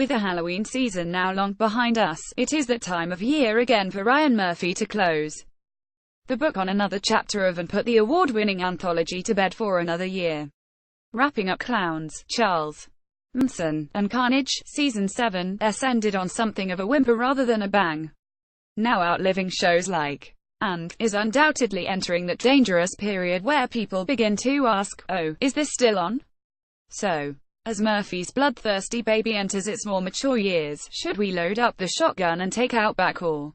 With the Halloween season now long behind us, it is that time of year again for Ryan Murphy to close the book on another chapter of and put the award-winning anthology to bed for another year. Wrapping up Clowns, Charles Manson, and Carnage, Season 7, ended on something of a whimper rather than a bang. Now outliving shows like and is undoubtedly entering that dangerous period where people begin to ask, oh, is this still on? So, as Murphy's bloodthirsty baby enters its more mature years, should we load up the shotgun and take out back, or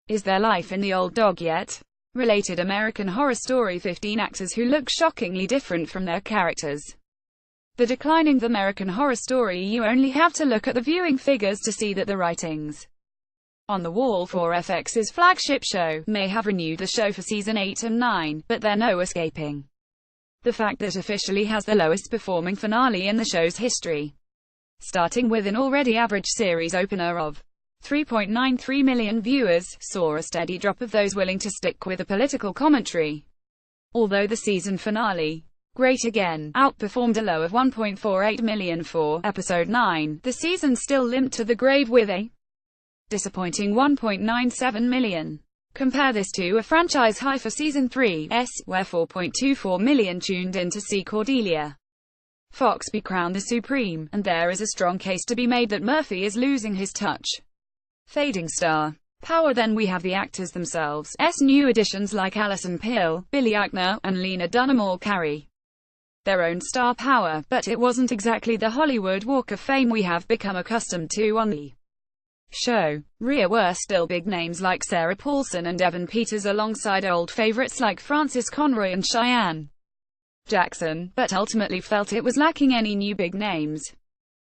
is there life in the old dog yet? Related American Horror Story: 15 actors who look shockingly different from their characters. The declining American Horror Story. You only have to look at the viewing figures to see that the writings on the wall for FX's flagship show may have renewed the show for season 8 and 9, but there's no escaping the fact that officially has the lowest performing finale in the show's history. Starting with an already average series opener of 3.93 million viewers, saw a steady drop of those willing to stick with the political commentary. Although the season finale, Great Again, outperformed a low of 1.48 million for episode 9, the season still limped to the grave with a disappointing 1.97 million. Compare this to a franchise high for season 3, where 4.24 million tuned in to see Cordelia Fox be crowned the Supreme, and there is a strong case to be made that Murphy is losing his touch fading star power. Then we have the actors themselves. New additions like Alison Pill, Billy Eichner, and Lena Dunham all carry their own star power, but it wasn't exactly the Hollywood Walk of Fame we have become accustomed to on the show. Rear were still big names like Sarah Paulson and Evan Peters alongside old favorites like Frances Conroy and Cheyenne Jackson, but ultimately felt it was lacking any new big names.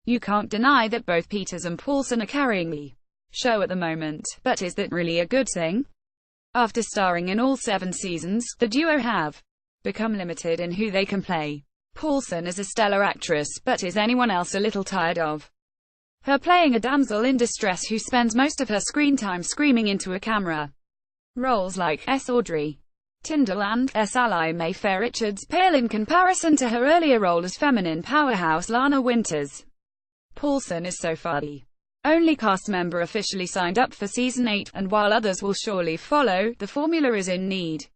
You can't deny that both Peters and Paulson are carrying the show at the moment, but is that really a good thing? After starring in all 7 seasons, the duo have become limited in who they can play. Paulson is a stellar actress, but is anyone else a little tired of her playing a damsel in distress who spends most of her screen time screaming into a camera? Roles like Audrey Tyndall and ally Mayfair Richards pale in comparison to her earlier role as feminine powerhouse Lana Winters. Paulson is so far the only cast member officially signed up for season 8, and while others will surely follow, the formula is in need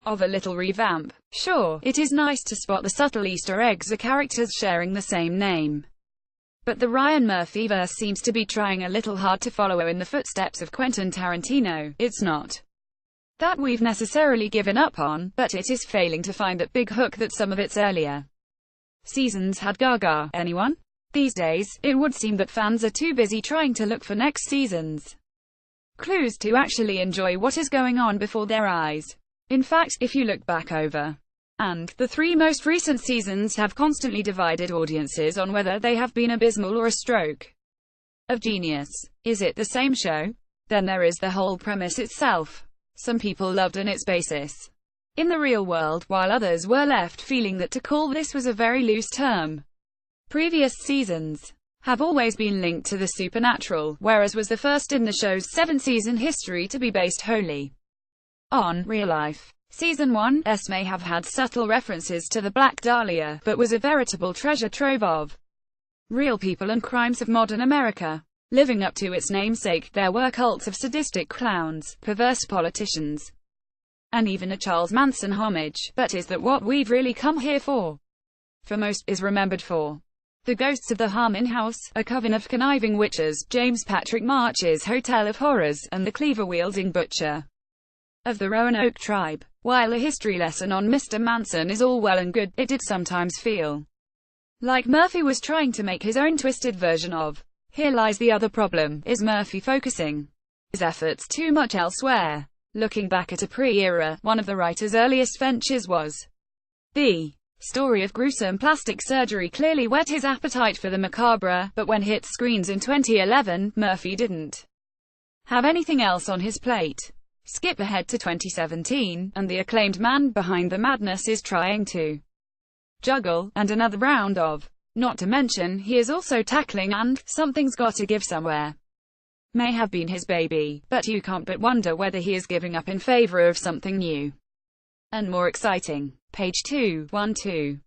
of a little revamp. Sure, it is nice to spot the subtle Easter eggs of characters sharing the same name, but the Ryan Murphy-verse seems to be trying a little hard to follow in the footsteps of Quentin Tarantino. It's not that we've necessarily given up on, but it is failing to find that big hook that some of its earlier seasons had. Gaga, anyone? These days, it would seem that fans are too busy trying to look for next season's clues to actually enjoy what is going on before their eyes. In fact, if you look back over and the 3 most recent seasons have constantly divided audiences on whether they have been abysmal or a stroke of genius. Is it the same show? Then there is the whole premise itself. Some people loved its basis in the real world, while others were left feeling that to call this was a very loose term. Previous seasons have always been linked to the supernatural, whereas was the first in the show's 7-season history to be based wholly on real life. Season 1 may have had subtle references to the Black Dahlia, but was a veritable treasure trove of real people and crimes of modern America. Living up to its namesake, there were cults of sadistic clowns, perverse politicians, and even a Charles Manson homage. But is that what we've really come here for? For most, is remembered for the ghosts of the Harmon House, a coven of conniving witches, James Patrick March's Hotel of Horrors, and the cleaver-wielding butcher of the Roanoke tribe. While a history lesson on Mr. Manson is all well and good, it did sometimes feel like Murphy was trying to make his own twisted version of. Here lies the other problem: is Murphy focusing his efforts too much elsewhere? Looking back at a pre-era, one of the writer's earliest ventures was the story of gruesome plastic surgery. Clearly whet his appetite for the macabre, but when hit screens in 2011, Murphy didn't have anything else on his plate. Skip ahead to 2017, and the acclaimed man behind the madness is trying to juggle, and another round of. Not to mention, he is also tackling and something's gotta give somewhere. May have been his baby, but you can't but wonder whether he is giving up in favor of something new and more exciting. Page 212.